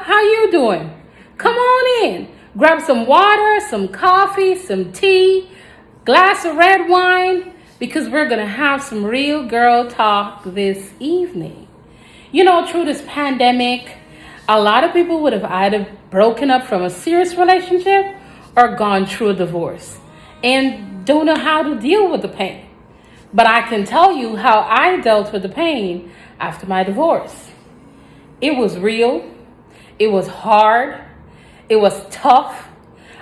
how you doing? Come on in. Grab some water, some coffee, some tea, glass of red wine, because we're going to have some real girl talk this evening. You know, through this pandemic, a lot of people would have either broken up from a serious relationship or gone through a divorce and don't know how to deal with the pain. But I can tell you how I dealt with the pain after my divorce. It was real. It was hard. It was tough.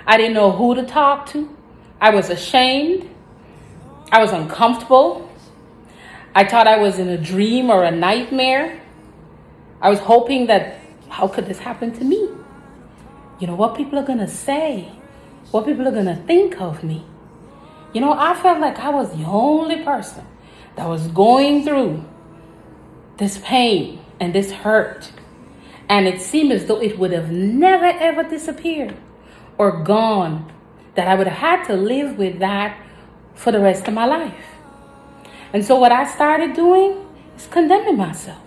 I didn't know who to talk to. I was ashamed. I was uncomfortable. I thought I was in a dream or a nightmare. I was hoping that, how could this happen to me? You know, what people are going to say, what people are going to think of me. You know, I felt like I was the only person that was going through this pain and this hurt. And it seemed as though it would have never ever disappeared or gone, that I would have had to live with that for the rest of my life. And so what I started doing is condemning myself.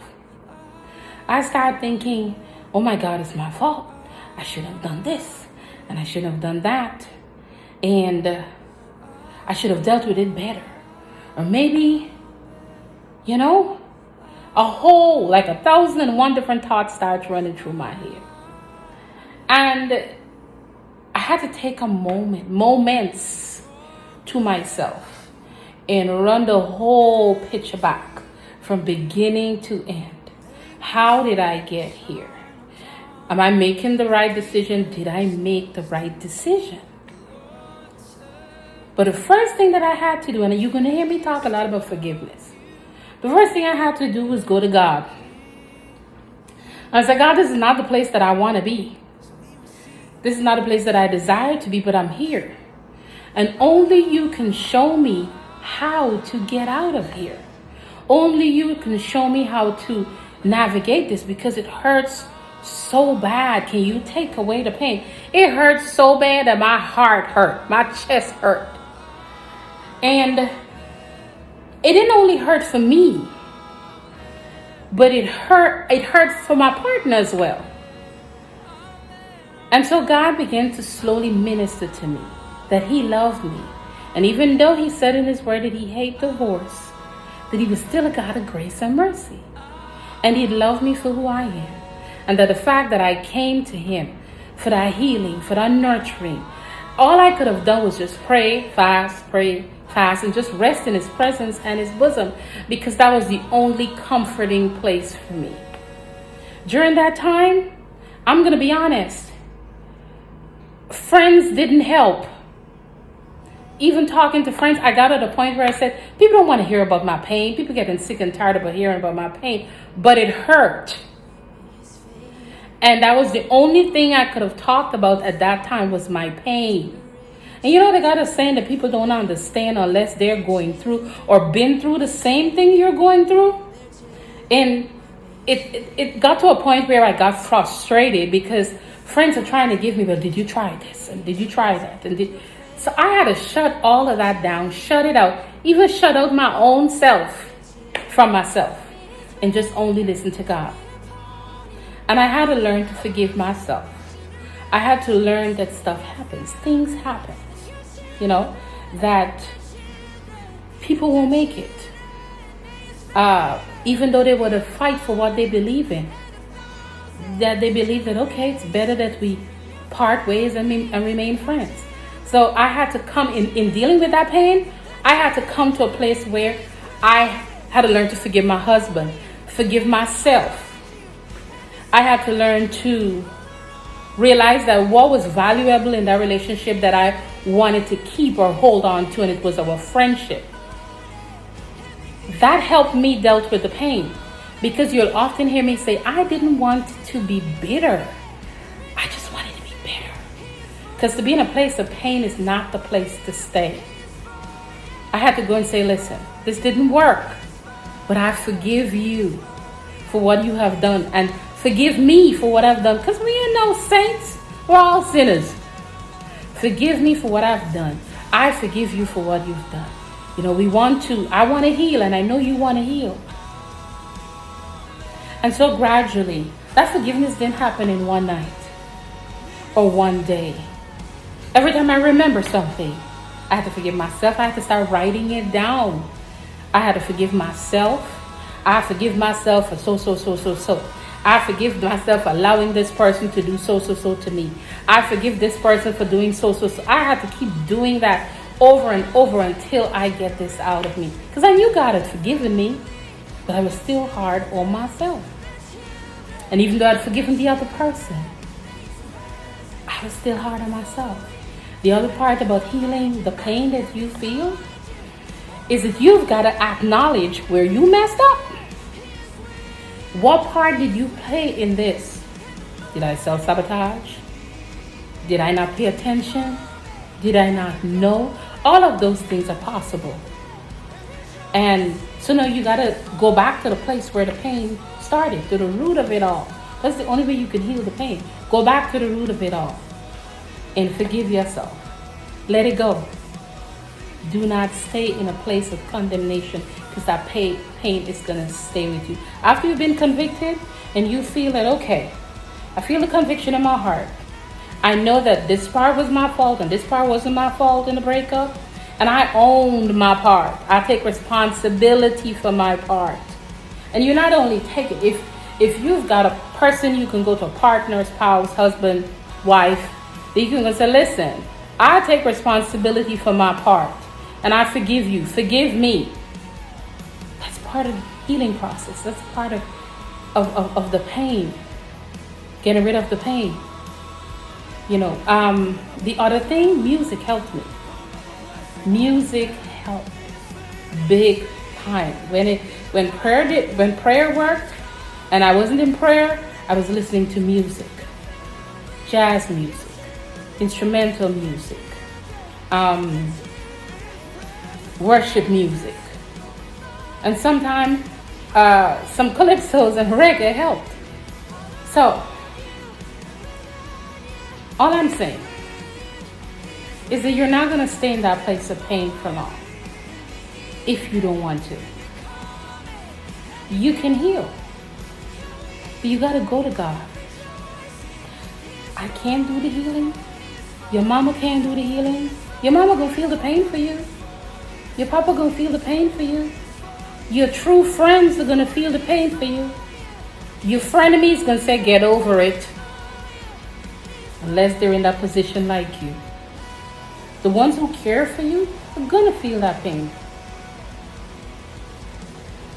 I started thinking, oh my God, it's my fault. I should have done this and I should have done that. And I should have dealt with it better. Or maybe, you know, a whole, like 1,001 different thoughts started running through my head. And I had to take moments to myself and run the whole picture back from beginning to end. How did I get here? Am I making the right decision? Did I make the right decision? But the first thing that I had to do, and you're going to hear me talk a lot about forgiveness. The first thing I had to do was go to God. I said, God, this is not the place that I want to be. This is not a place that I desire to be, but I'm here. And only you can show me how to get out of here. Only you can show me how to navigate this, because it hurts so bad. Can you take away the pain? It hurts so bad that my heart hurt. My chest hurt. And it didn't only hurt for me, but it hurt for my partner as well. And so God began to slowly minister to me that he loved me. And even though he said in his word that he hated divorce, that he was still a God of grace and mercy. And he loved me for who I am. And that the fact that I came to him for that healing, for that nurturing, all I could have done was just pray, fast, and just rest in his presence and his bosom, because that was the only comforting place for me. During that time, I'm going to be honest, friends didn't help. Even talking to friends, I got to the point where I said, people don't want to hear about my pain. People getting sick and tired about hearing about my pain, but it hurt. And that was the only thing I could have talked about at that time, was my pain. And you know, the God is saying that people don't understand unless they're going through or been through the same thing you're going through. And it got to a point where I got frustrated because friends are trying to give me, but did you try this? And did you try that? So I had to shut all of that down, shut it out, even shut out my own self from myself, and just only listen to God. And I had to learn to forgive myself. I had to learn that stuff happens. Things happen. You know, that people won't make it. Even though they want to fight for what they believe in. That they believe that, okay, it's better that we part ways and remain friends. So I had to come in dealing with that pain. I had to come to a place where I had to learn to forgive my husband, forgive myself. I had to learn to realize that what was valuable in that relationship that I wanted to keep or hold on to, and it was our friendship. That helped me dealt with the pain, because you'll often hear me say, I didn't want to be bitter. I just wanted to be better. Because to be in a place of pain is not the place to stay. I had to go and say, listen, this didn't work, but I forgive you for what you have done, and forgive me for what I've done, because we are no saints. We're all sinners. Forgive me for what I've done. I forgive you for what you've done. You know, I want to heal, and I know you want to heal. And so gradually, That forgiveness didn't happen in one night or one day. Every time I remember something, I had to forgive myself. I had to start writing it down. I had to forgive myself. I forgive myself for so. I forgive myself for allowing this person to do so to me. I forgive this person for doing so. I had to keep doing that over and over until I get this out of me. Because I knew God had forgiven me, but I was still hard on myself. And even though I'd forgiven the other person, I was still hard on myself. The other part about healing the pain that you feel is that you've got to acknowledge where you messed up. What part did you play in this? Did I self-sabotage? Did I not pay attention? Did I not know? All of those things are possible. And so now you got to go back to the place where the pain started, to the root of it all. That's the only way you can heal the pain. Go back to the root of it all and forgive yourself. Let it go. Do not stay in a place of condemnation, because that pain is going to stay with you. After you've been convicted and you feel that, okay, I feel the conviction in my heart. I know that this part was my fault and this part wasn't my fault in the breakup. And I owned my part. I take responsibility for my part. And you not only take it, if you've got a person, you can go to a partner, spouse, husband, wife, you can go say, listen, I take responsibility for my part. And I forgive you. Forgive me. That's part of the healing process. That's part of the pain. Getting rid of the pain. You know, the other thing, music helped me. Music helped big time. When prayer worked and I wasn't in prayer, I was listening to music. Jazz music, instrumental music, worship music, and sometimes some calypsos and reggae helped. So all I'm saying is that you're not going to stay in that place of pain for long if you don't want to. You can heal, but you got to go to God. I can't do the healing. Your mama can't do the healing. Your mama gonna feel the pain for you. Your papa gonna feel the pain for you. Your true friends are gonna feel the pain for you. Your frenemies gonna say, get over it. Unless they're in that position like you. The ones who care for you are gonna feel that pain.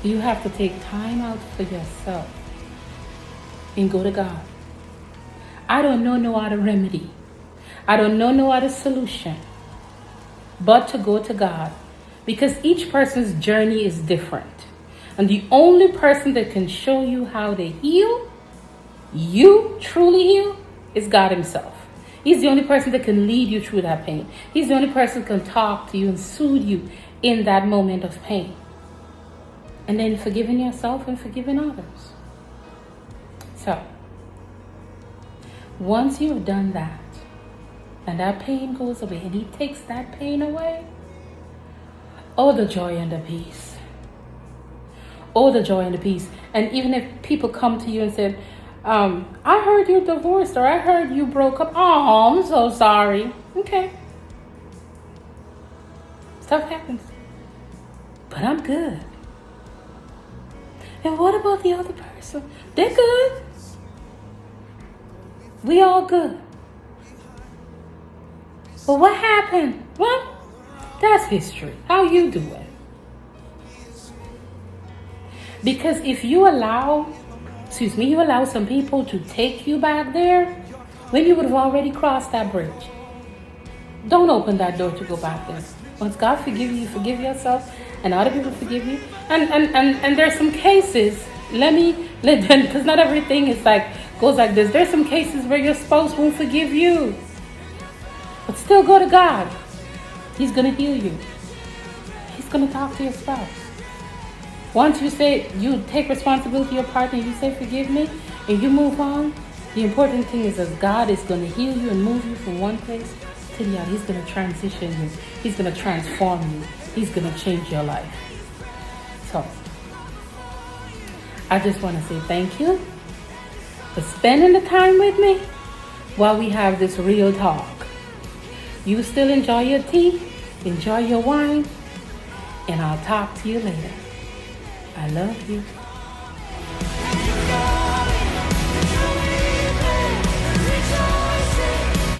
You have to take time out for yourself and go to God. I don't know no other remedy. I don't know no other solution but to go to God, because each person's journey is different. And the only person that can show you how to heal, you truly heal, is God himself. He's the only person that can lead you through that pain. He's the only person that can talk to you and soothe you in that moment of pain. And then forgiving yourself and forgiving others. So, once you've done that, and that pain goes away, and he takes that pain away, oh, the joy and the peace. Oh, the joy and the peace. And even if people come to you and say, I heard you're divorced, or I heard you broke up. Oh, I'm so sorry. Okay. Stuff happens. But I'm good. And what about the other person? They're good. We all good. But what happened? Well, that's history. How you doing? Because if you allow some people to take you back there, when you would have already crossed that bridge. Don't open that door to go back there. Once God forgive you, forgive yourself, and other people forgive you. And there's some cases, because not everything is goes like this. There's some cases where your spouse won't forgive you. But still go to God. He's going to heal you. He's going to talk to your spouse. Once you take responsibility for your partner, you say, forgive me, and you move on, the important thing is that God is going to heal you and move you from one place to the other. He's going to transition you. He's going to transform you. He's going to change your life. So, I just want to say thank you for spending the time with me while we have this real talk. You still enjoy your tea, enjoy your wine, and I'll talk to you later. I love you.